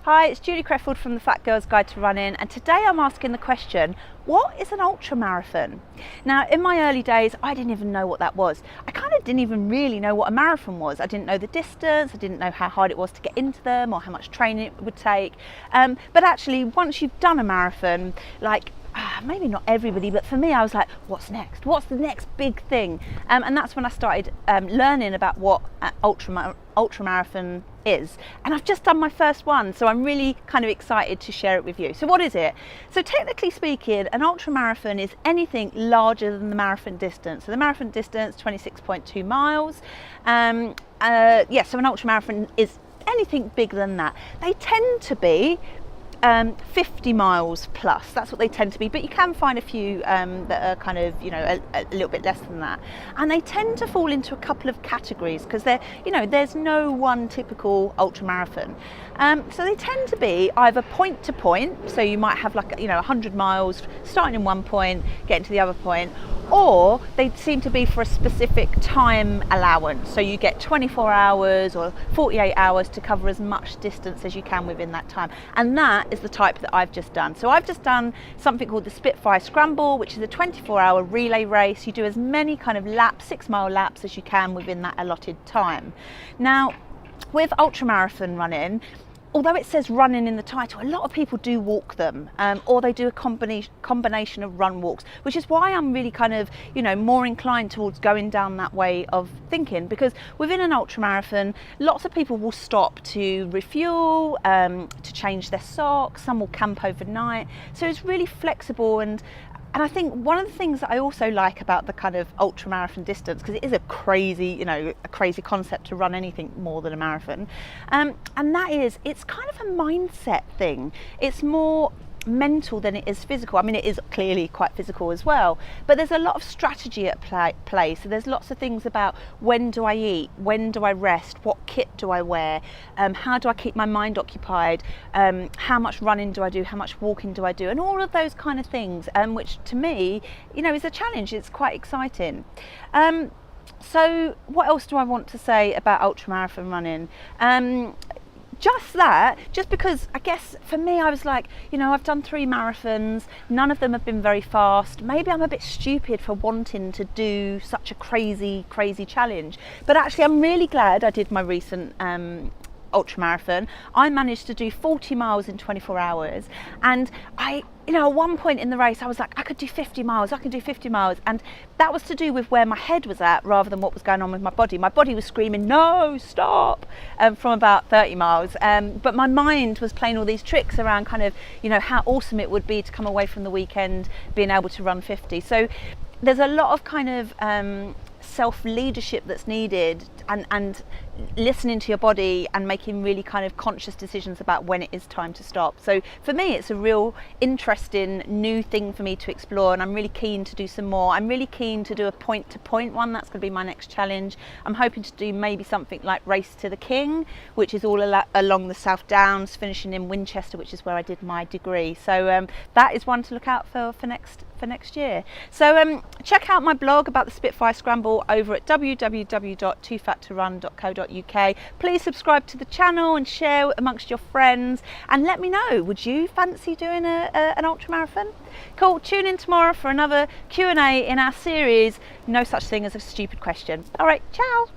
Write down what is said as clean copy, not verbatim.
Hi, it's Julie Crefeld from the Fat Girl's Guide to Running, and today I'm asking the question, what is an ultramarathon? Now, in my early days, I didn't even know what that was. I kind of didn't even really know what a marathon was. I didn't know the distance, I didn't know how hard it was to get into them or how much training it would take. But actually, once you've done a marathon, maybe not everybody, but for me, I was like, what's next? What's the next big thing? And that's when I started learning about what ultramarathon is. And I've just done my first one, so I'm really kind of excited to share it with you. So what is it? So technically speaking, an ultramarathon is anything larger than the marathon distance. So the marathon distance, 26.2 miles. So an ultramarathon is anything bigger than that. They tend to be 50 miles plus, that's what they tend to be, but you can find a few that are kind of, a little bit less than that, and they tend to fall into a couple of categories because there's no one typical ultramarathon. So they tend to be either point to point, so you might have 100 miles starting in one point, getting to the other point, or they seem to be for a specific time allowance, so you get 24 hours or 48 hours to cover as much distance as you can within that time, and that is the type that I've just done. So I've just done something called the Spitfire Scramble, which is a 24-hour relay race. You do as many kind of laps, 6-mile laps, as you can within that allotted time. Now, with ultramarathon running, although it says running in the title, a lot of people do walk them, or they do a combination of run walks, which is why I'm really kind of, more inclined towards going down that way of thinking, because within an ultramarathon, lots of people will stop to refuel, to change their socks, some will camp overnight. So it's really flexible, and I think one of the things that I also like about the kind of ultramarathon distance, because it is a crazy concept to run anything more than a marathon, and that is, it's kind of a mindset thing. It's more mental than it is physical. I mean, it is clearly quite physical as well, but there's a lot of strategy at play. So there's lots of things about when do I eat, when do I rest, what kit do I wear, how do I keep my mind occupied, how much running do I do, how much walking do I do, and all of those kind of things, which to me, is a challenge. It's quite exciting. So what else do I want to say about ultramarathon running? Just because I guess for me, I was like, I've done 3 marathons, none of them have been very fast. Maybe I'm a bit stupid for wanting to do such a crazy challenge. But actually, I'm really glad I did my recent ultramarathon. I managed to do 40 miles in 24 hours, and at one point in the race I was like, I could do 50 miles, and that was to do with where my head was at rather than what was going on with my body. My body was screaming, no, stop, from about 30 miles, but my mind was playing all these tricks around kind of, how awesome it would be to come away from the weekend being able to run 50. So there's a lot of kind of self-leadership that's needed, and listening to your body and making really kind of conscious decisions about when it is time to stop. So for me, it's a real interesting new thing for me to explore, and I'm really keen to do some more. I'm really keen to do a point-to-point one. That's going to be my next challenge. I'm hoping to do maybe something like Race to the King, which is all along the South Downs, finishing in Winchester, which is where I did my degree. So that is one to look out for next year. So check out my blog about the Spitfire Scramble over at www.toofat2run.co.uk. Please subscribe to the channel and share amongst your friends, and let me know, would you fancy doing an ultramarathon? Cool. Tune in tomorrow for another Q&A in our series, No Such Thing as a Stupid Question. All right, ciao.